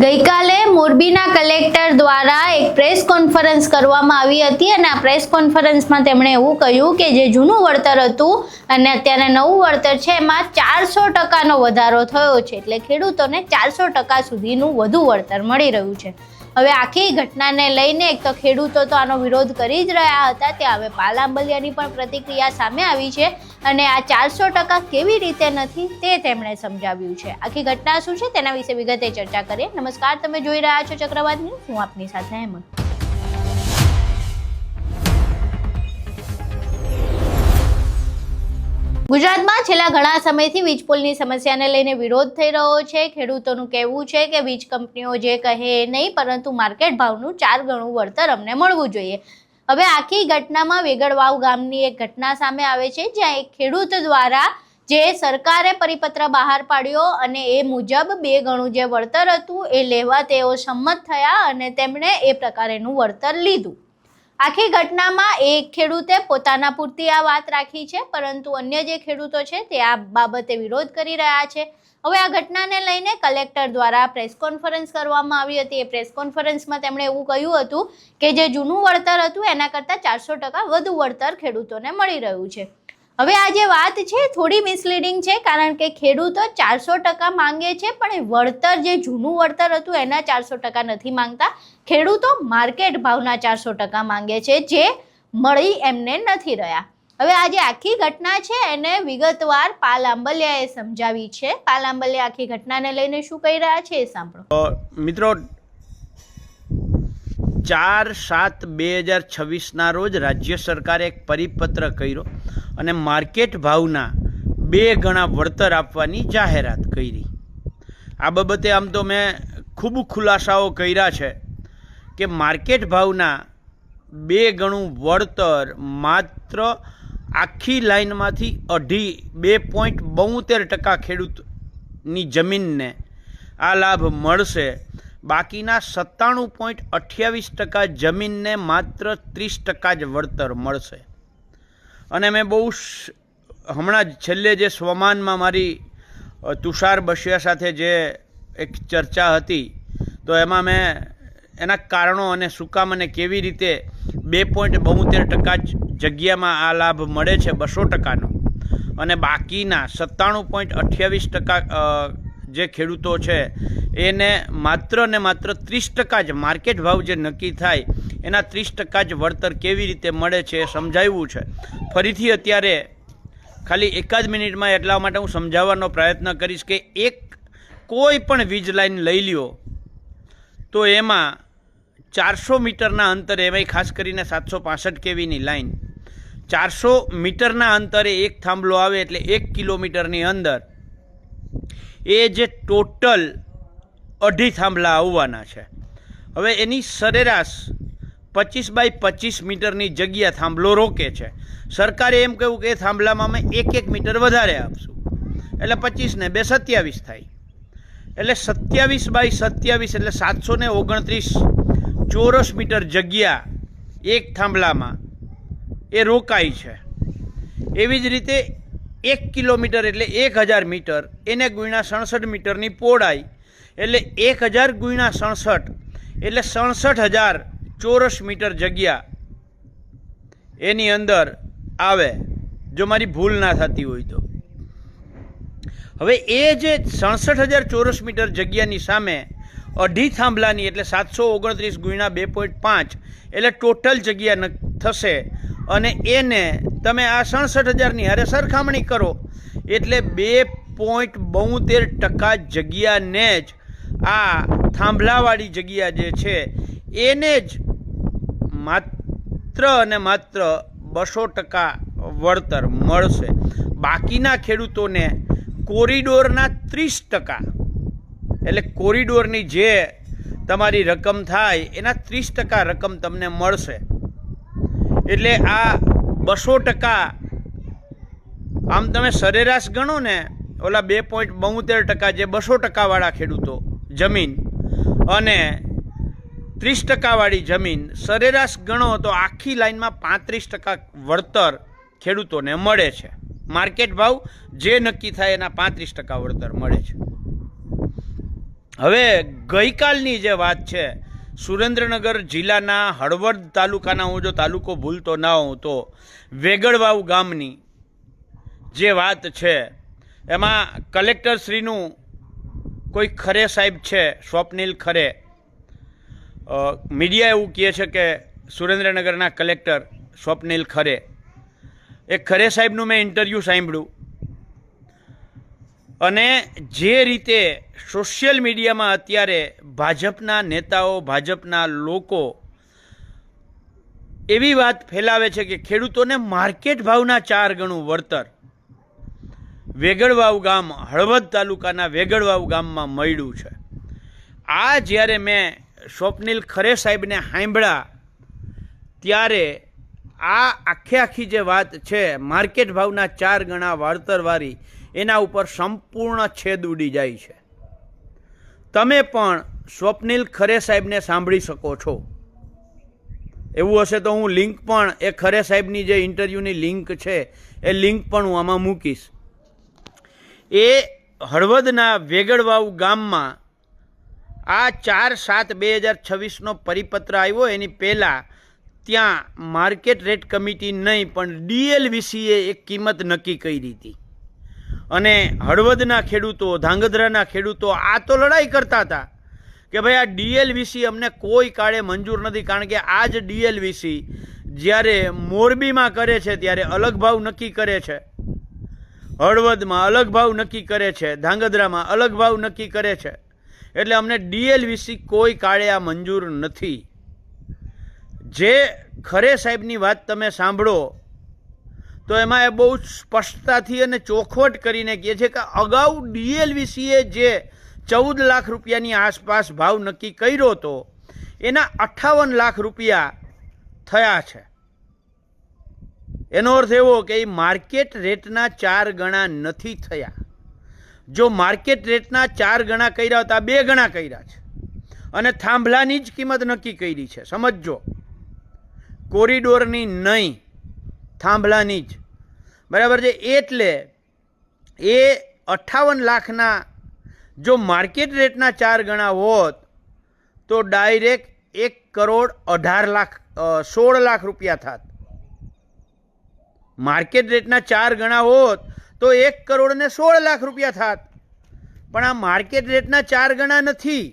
ગઈકાલે મોરબીના કલેક્ટર દ્વારા એક પ્રેસ કોન્ફરન્સ કરવામાં આવી હતી અને આ પ્રેસ કોન્ફરન્સમાં તેમણે એવું કહ્યું કે જે જૂનું વળતર હતું અને અત્યારે નવું વળતર છે એમાં 400% વધારો થયો છે, એટલે ખેડૂતોને 400% સુધીનું વધુ વળતર મળી રહ્યું છે। હવે આખી ઘટનાને લઈને એક તો ખેડૂતો તો આનો વિરોધ કરી જ રહ્યા હતા, ત્યાં હવે પાલ આંબલિયાની પણ પ્રતિક્રિયા સામે આવી છે અને આ 400% કેવી રીતે નથી તે તેમણે સમજાવ્યું છે। આખી ઘટના શું છે તેના વિશે વિગતે ચર્ચા કરીએ। નમસ્કાર, તમે જોઈ રહ્યા છો ચક્રવાત ન્યૂઝ, હું આપની સાથે હેમંત। ગુજરાતમાં છેલ્લા ઘણા સમયથી વીજ પુલની સમસ્યાને લઈને વિરોધ થઈ રહ્યો છે। ખેડૂતોનું કહેવું છે કે વીજ કંપનીઓ જે કહે એ નહીં, પરંતુ માર્કેટ ભાવનું 4 ગણું વળતર અમને મળવું જોઈએ। હવે આખી ઘટનામાં વેગડવાવ ગામની એક ઘટના સામે આવે છે, જ્યાં એક ખેડૂત દ્વારા જે સરકારે પરિપત્ર બહાર પાડ્યો અને એ મુજબ 2 ગણું જે વળતર હતું એ લેવા તેઓ સંમત થયા અને તેમણે એ પ્રકારેનું વળતર લીધું। આખી ઘટનામાં એક ખેડૂતે પોતાના પૂરતી આ વાત રાખી છે, પરંતુ અન્ય જે ખેડૂતો છે તે આ બાબતે વિરોધ કરી રહ્યા છે। હવે આ ઘટનાને લઈને કલેક્ટર દ્વારા પ્રેસ કોન્ફરન્સ કરવામાં આવી હતી। એ પ્રેસ કોન્ફરન્સમાં તેમણે એવું કહ્યું હતું કે જે જૂનું વળતર હતું એના કરતાં 400% વધુ વળતર ખેડૂતોને મળી રહ્યું છે। હવે આ જે વાત છે થોડી મિસલીડિંગ છે, કારણ કે ખેડૂતો 400% માંગે છે, પણ એ વળતર જે જૂનું વળતર હતું એના 400% નથી માંગતા। ખેડૂતો માર્કેટ ભાવના 400% માંગે છે, જે મળી એમને નથી રહ્યા। હવે આ જે આખી ઘટના છે એને વિગતવાર પાલ આંબલિયાએ સમજાવી છે। પાલ આંબલિયા આખી ઘટનાને લઈને શું કહી રહ્યા છે એ સાંભળો। મિત્રો, 4/7/2026 રોજ રાજ્ય સરકારે એક પરિપત્ર કર્યો અને માર્કેટ ભાવના 2 ગણા વળતર આપવાની જાહેરાત કરી। આ બાબતે આમ તો મેં ખૂબ ખુલાસાઓ કર્યા છે કે માર્કેટ ભાવના 2 ગણું વળતર માત્ર આખી લાઇનમાંથી 2.72% ખેડૂતની જમીનને આ લાભ મળશે। બાકીના 97.28% જમીનને માત્ર 30% જ વળતર મળશે। અને મેં બહુ હમણાં જ છેલ્લે જે સ્વમાનમાં મારી તુષાર બસિયા સાથે જે એક ચર્ચા હતી, તો એમાં મેં એના કારણો અને શું કામ અને કેવી રીતે 2.72% જગ્યામાં આ લાભ મળે છે 200%નો, અને બાકીના 97.28% જે ખેડૂતો છે એને માત્ર ને માત્ર 30% જ માર્કેટ ભાવ જે નક્કી થાય એના 30% જ વળતર કેવી રીતે મળે છે એ સમજાવ્યું છે। ફરીથી અત્યારે ખાલી 1 મિનિટમાં એટલા માટે હું સમજાવવાનો પ્રયત્ન કરીશ કે કોઈ પણ વીજ લાઈન લઈ લ્યો તો એમાં 400 મીટરના અંતરે, એમાંય ખાસ કરીને 765 kVની લાઈન 400 મીટરના અંતરે એક થાંભલો આવે એટલે 1 કિલોમીટરની અંદર એ જે ટોટલ 2.5 થાંભલા આવવાના છે। હવે એની સરેરાશ 25x25 મીટરની જગ્યા થાંભલો રોકે છે। સરકારે એમ કહ્યું કે એ થાંભલામાં અમે 1 મીટર વધારે આપશું, એટલે 25 ને 2 27 થાય, એટલે 27x27 એટલે 729 ચોરસ મીટર જગ્યા એક થાંભલામાં એ રોકાય છે। એવી જ રીતે 1 કિલોમીટર એટલે 1000 મીટર, એને ગુણ્યા 67 મીટરની પહોળાઈ એટલે 1000 ગુણ્યા 67 એટલે 67000 ચોરસ મીટર જગ્યા એની અંદર આવે, જો મારી ભૂલ ના થતી હોય તો। હવે એ જે 67000 ચોરસ મીટર જગ્યાની સામે 2.5 થાંભલાની એટલે 729 ગુણ્યા 2.5 એટલે ટોટલ જગ્યા થશે, અને એને તમે આ 67000ની હારે સરખામણી કરો એટલે 2.72% જગ્યાને જ આ થાંભલાવાળી જગ્યા જે છે એને જ માત્ર અને માત્ર 200% વળતર મળશે। બાકીના ખેડૂતોને કોરિડોરના 30%, એટલે કોરિડોરની જે તમારી રકમ થાય એના 30% રકમ તમને મળશે। એટલે આ 200% આમ તમે સરેરાશ ગણો ને, ઓલા 2.72% જે 200% વાળા ખેડૂતો જમીન અને 30% વાળી જમીન સરેરાશ ગણો તો આખી લાઈનમાં 35% વળતર ખેડૂતોને મળે છે। માર્કેટ ભાવ જે નક્કી થાય એના 35% વળતર મળે છે। હવે ગઈકાલની જે વાત છે, સુરેન્દ્રનગર જિલ્લાના હળવદ તાલુકાના, હું જો તાલુકો ભૂલતો ના હોઉં તો વેગળવાવ ગામની જે વાત છે, એમાં કલેક્ટરશ્રીનું કોઈ ખરે સાહેબ છે, સ્વપ્નિલ ખરે, મીડિયા એવું કહે છે કે સુરેન્દ્રનગરના કલેક્ટર સ્વપ્નિલ ખરે, એ ખરે સાહેબનું મેં ઇન્ટરવ્યૂ સાંભળ્યું અને જે રીતે સોશિયલ મીડિયામાં અત્યારે ભાજપના નેતાઓ, ભાજપના લોકો એવી વાત ફેલાવે છે કે ખેડૂતોને માર્કેટ ભાવના 4 ગણું વળતર વેગળવાવ ગામ, હળવદ તાલુકાના વેગળવાવ ગામમાં મળ્યું છે. આ જ્યારે મેં સ્વપ્નિલ ખરે સાહેબને સાંભળ્યા ત્યારે આ આખી જે વાત છે માર્કેટ ભાવના 4 ગણા વળતરવાળી, એના ઉપર સંપૂર્ણ છેદ ઉડી જાય છે. તમે પણ સ્વપ્નિલ ખરે સાહેબને સાંભળી શકો છો. એવું હશે તો હું લિંક પણ, એ ખરે સાહેબની જે ઇન્ટરવ્યૂની લિંક છે એ લિંક પણ હું આમાં મૂકીશ. એ હળવદના વેગળવાવ ગામમાં આ 4/7/2026નો પરિપત્ર આવ્યો, એની પહેલાં ત્યાં માર્કેટ રેટ કમિટી નહીં પણ DLVCએ એક કિંમત નક્કી કરી હતી અને હળવદના ખેડૂતો, ધાંગધ્રાના ખેડૂતો આ તો લડાઈ કરતા હતા કે ભાઈ આ DLVC અમને કોઈ કાળે મંજૂર નથી, કારણ કે આ જ DLVC જ્યારે મોરબીમાં કરે છે ત્યારે અલગ ભાવ નક્કી કરે છે, હળવદમાં અલગ ભાવ નક્કી કરે છે, ધાંગધ્રામાં અલગ ભાવ નક્કી કરે છે, એટલે અમને DLVC કોઈ કાળે આ મંજૂર નથી. જે ખરે સાહેબની વાત તમે સાંભળો તો એમાં એ બહુ સ્પષ્ટતાથી અને ચોખવટ કરીને કહે છે કે અગાઉ DLVCએ જે 14 લાખ રૂપિયાની આસપાસ ભાવ નક્કી કર્યો હતો એના 58 લાખ રૂપિયા થયા છે. એનો અર્થ એવો કે એ માર્કેટ રેટના 4 ગણા નથી થયા. જો માર્કેટ રેટના 4 ગણા કર્યા હતા, 2 ગણા કર્યા છે અને થાંભલાની જ કિંમત નક્કી કરી છે. સમજો, કોરિડોરની નહીં, થાંભલાની જ, બરાબર છે. એટલે એ 58 લાખના જો માર્કેટ રેટના 4 ગણા હોત તો ડાયરેક્ટ 1,18,16 લાખ રૂપિયા થાત. માર્કેટ રેટના 4 ગણા હોત તો 1,16 લાખ રૂપિયા થાત. પણ આ માર્કેટ રેટના 4 ગણા નથી.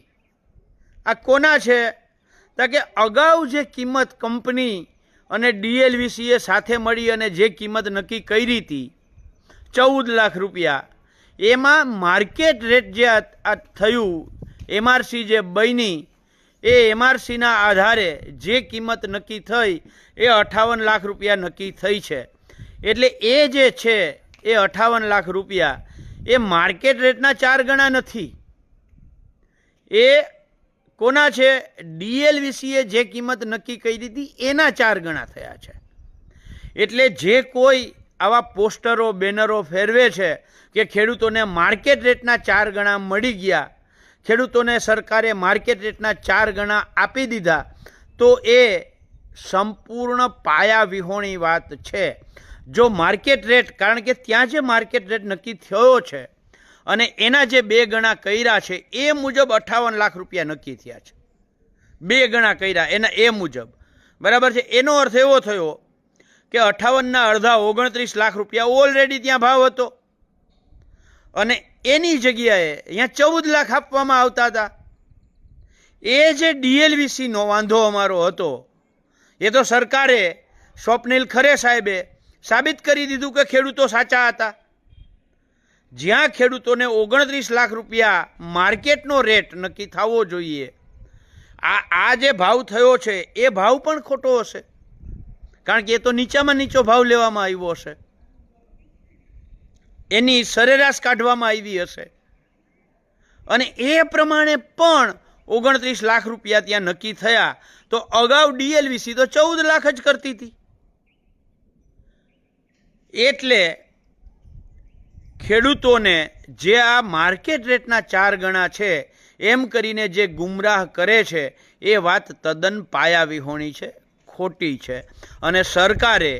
આ કોના છે? તો કે અગાઉ જે કિંમત કંપની અને DLVCએ સાથે મળી અને જે કિંમત નક્કી કરી હતી 14 લાખ રૂપિયા, એમાં માર્કેટ રેટ જે આ થયું, MRC જે બની, એ MRCના આધારે જે કિંમત નક્કી થઈ એ 58 લાખ રૂપિયા નક્કી થઈ છે. એટલે એ જે છે એ 58 લાખ રૂપિયા એ માર્કેટ રેટના 4 ગણા નથી. એ કોના છે? DLVCએ જે કિંમત નક્કી કરી હતી એના 4 ગણા થયા છે. એટલે જે કોઈ આવા પોસ્ટરો, બેનરો ફેરવે છે કે ખેડૂતોને માર્કેટ રેટના 4 ગણા મળી ગયા, ખેડૂતોને સરકારે માર્કેટ રેટના 4 ગણા આપી દીધા, તો એ સંપૂર્ણ પાયા વિહોણી વાત છે. જો માર્કેટ રેટ, કારણ કે ત્યાં જે માર્કેટ રેટ નક્કી થયો છે અને એના જે 2 ગણા કર્યા છે એ મુજબ 58 લાખ રૂપિયા નક્કી થયા છે. 2 ગણા કર્યા એના એ મુજબ, બરાબર છે. એનો અર્થ એવો થયો કે 58ના અડધા 29 લાખ રૂપિયા ઓલરેડી ત્યાં ભાવ હતો અને એની જગ્યાએ અહીંયા 14 લાખ આપવામાં આવતા હતા. એ જે DLVCનો વાંધો અમારો હતો એ તો સરકારે, સ્વપ્નિલ ખરે સાહેબે સાબિત કરી દીધું કે ખેડૂતો સાચા હતા. જ્યાં ખેડૂતોને 29 લાખ રૂપિયા માર્કેટનો રેટ નક્કી થવો જોઈએ, આ જે ભાવ થયો છે એ ભાવ પણ ખોટો હશે, કારણ કે એ તો નીચામાં નીચો ભાવ લેવામાં આવ્યો હશે, એની સરેરાશ કાઢવામાં આવી હશે અને એ પ્રમાણે પણ 29 લાખ રૂપિયા ત્યાં નક્કી થયા. તો અગાઉ DLVC તો 14 લાખ જ કરતી હતી. એટલે ખેડૂતોને જે આ માર્કેટ રેટના 4 ગણા છે એમ કરીને જે ગુમરાહ કરે છે એ વાત તદ્દન પાયા વિહોણી છે, ખોટી છે. અને સરકારે,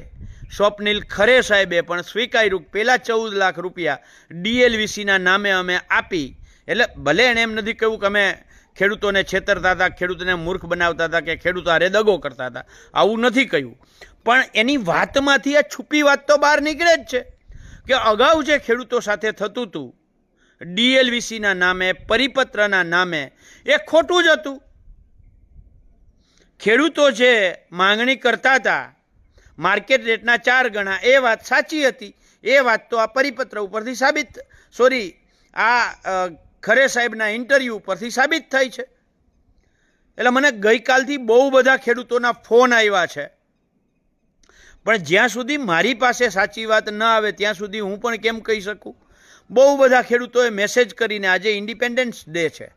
સ્વપ્નિલ ખરે સાહેબે પણ સ્વીકાર્યું, પહેલાં 14 લાખ રૂપિયા DLVCના નામે અમે આપી એટલે ભલે એણે એમ નથી કહ્યું કે અમે ખેડૂતોને છેતરતા હતા, ખેડૂતોને મૂર્ખ બનાવતા હતા કે ખેડૂતો હારે દગો કરતા હતા, આવું નથી કહ્યું. પણ એની વાતમાંથી આ છુપી વાત તો બહાર નીકળે જ છે કે અગાઉ જે ખેડૂતો સાથે થતું હતું DLVCના નામે, પરિપત્રના નામે, એ ખોટું જ હતું. ખેડૂતો જે માંગણી કરતા હતા માર્કેટ રેટના 4 ગણા, એ વાત સાચી હતી. એ વાત તો આ પરિપત્ર ઉપરથી સાબિત, આ ખરે સાહેબના ઇન્ટરવ્યૂ ઉપરથી સાબિત થઈ છે. એટલે મને ગઈકાલથી બહુ બધા ખેડૂતોના ફોન આવ્યા છે, પણ જ્યાં સુધી મારી પાસે સાચી વાત ન આવે ત્યાં સુધી હું પણ કેમ કહી શકું. બહુ બધા ખેડૂતોએ મેસેજ કરીને, આજે ઇન્ડિપેન્ડન્સ ડે છે,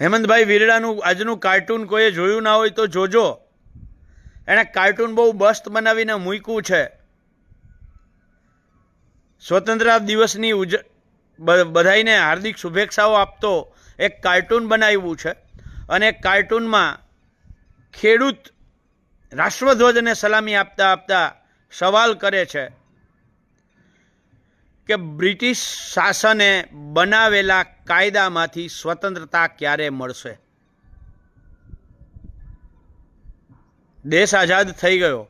હેમંતભાઈ વિરડાનું આજનું કાર્ટૂન કોઈએ જોયું ના હોય તો જોજો. એણે કાર્ટૂન બહુ મસ્ત બનાવીને મૂક્યું છે. સ્વતંત્રતા દિવસની બધાઈને હાર્દિક શુભેચ્છાઓ આપતો એક કાર્ટૂન બનાવ્યું છે, અને કાર્ટૂનમાં ખેડૂત રાષ્ટ્રધ્વજને સલામી આપતા આપતા સવાલ કરે છે કે બ્રિટિશ શાસને બનાવેલા કાયદામાંથી સ્વતંત્રતા ક્યારે મળશે? દેશ આઝાદ થઈ ગયો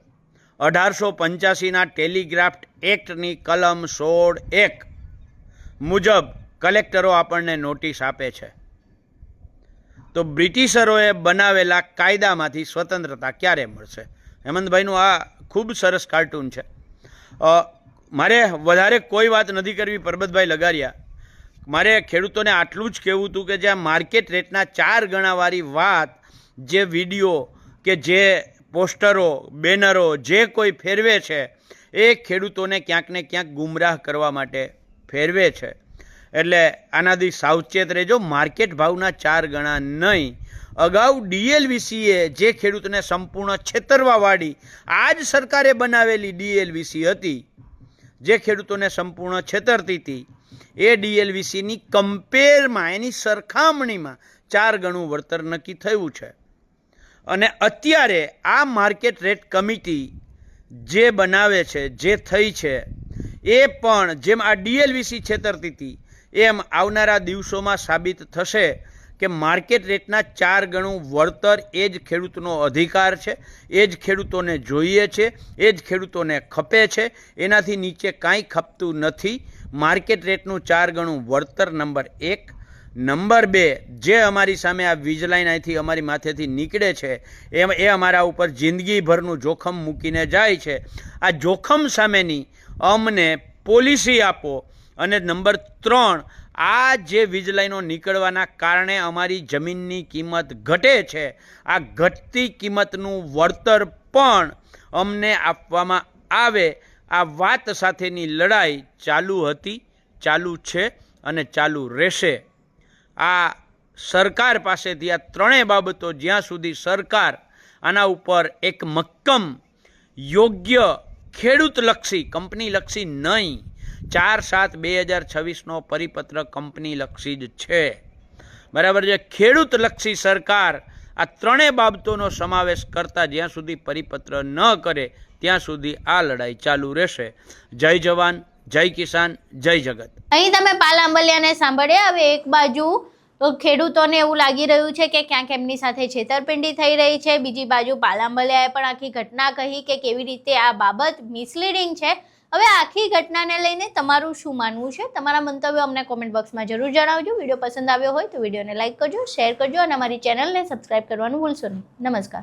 1885ના ટેલિગ્રાફ એક્ટની કલમ 16(1) મુજબ કલેક્ટરો આપણને નોટિસ આપે છે. તો બ્રિટિશરોએ બનાવેલા કાયદામાંથી સ્વતંત્રતા ક્યારે મળશે? હેમંતભાઈનું આ ખૂબ સરસ કાર્ટૂન છે. મારે વધારે કોઈ વાત નથી કરવી, પરબતભાઈ લગારિયા. મારે ખેડૂતોને આટલું જ કહેવું હતું કે જ્યાં માર્કેટ રેટના 4 ગણાવાળી વાત, જે વિડીયો કે જે પોસ્ટરો, બેનરો જે કોઈ ફેરવે છે, એ ખેડૂતોને ક્યાંક ને ક્યાંક ગુમરાહ કરવા માટે ફેરવે છે. એટલે આનાથી સાવચેત રહેજો. માર્કેટ ભાવના 4 ગણા નહીં. અગાઉ DLVCએ જે ખેડૂતને સંપૂર્ણ છેતરવાવાળી આ જ સરકારે બનાવેલી DLVC હતી, જે ખેડૂતોને સંપૂર્ણ છેતરતી હતી, એ DLVCની કમ્પેરમાં, એની સરખામણીમાં 4 ગણું વળતર નક્કી થયું છે. અને અત્યારે આ માર્કેટ રેટ કમિટી જે બનાવે છે, જે થઈ છે, એ પણ જેમ આ DLVC છેતરતી હતી એમ આવનારા દિવસોમાં સાબિત થશે કે માર્કેટ રેટના 4 ગણું વળતર એ જ ખેડૂતનો અધિકાર છે, એ જ ખેડૂતોને જોઈએ છે, એ જ ખેડૂતોને ખપે છે. એનાથી નીચે કાંઈ ખપતું નથી. માર્કેટ રેટનું 4 ગણું વળતર નંબર 1. નંબર 2, જે અમારી સામે આ વીજ લાઈન અહીંથી અમારી માથેથી નીકળે છે એ અમારા ઉપર જિંદગીભરનું જોખમ મૂકીને જાય છે. આ જોખમ સામેની અમને પોલિસી આપો. અને નંબર 3, આ જે વીજ લાઈનો નીકળવાના કારણે અમારી જમીનની કિંમત ઘટે છે, આ ઘટતી કિંમતનું વળતર પણ અમને આપવામાં આવે. આ વાત સાથેની લડાઈ ચાલુ હતી, ચાલુ છે અને ચાલુ રહેશે. આ સરકાર પાસેથી આ 3 બાબતો, જ્યાં સુધી સરકાર આના ઉપર એક મક્કમ, યોગ્ય, ખેડૂતલક્ષી, કંપનીલક્ષી નહીં, 4/7/2026નો પરિપત્ર કંપનીલક્ષી જ છે, બરાબર છે. ખેડૂતલક્ષી સરકાર આ 3 બાબતોનો સમાવેશ કરતા જ્યાં સુધી પરિપત્ર ન કરે ત્યાં સુધી આ લડાઈ ચાલુ રહેશે. જય જવાન, જય કિસાન, જય જગત. અહીં તમે પાલ આંબલિયાને સાંભળ્યા. હવે એક બાજુ ખેડૂતોને એવું લાગી રહ્યું છે કે ક્યાંક એમની સાથે છેતરપિંડી થઈ રહી છે, બીજી બાજુ પાલ આંબલિયાએ પણ આખી ઘટના કહી કે કેવી રીતે આ બાબત મિસલીડિંગ છે. હવે આખી ઘટનાને લઈને તમારું શું માનવું છે? તમારા મંતવ્યો અમને કોમેન્ટ બોક્સમાં જરૂર જણાવજો. વિડીયો પસંદ આવ્યો હોય તો વિડીયોને લાઇક કરજો, શેર કરજો અને અમારી ચેનલને સબસ્ક્રાઇબ કરવાનું ભૂલશો નહીં. નમસ્કાર.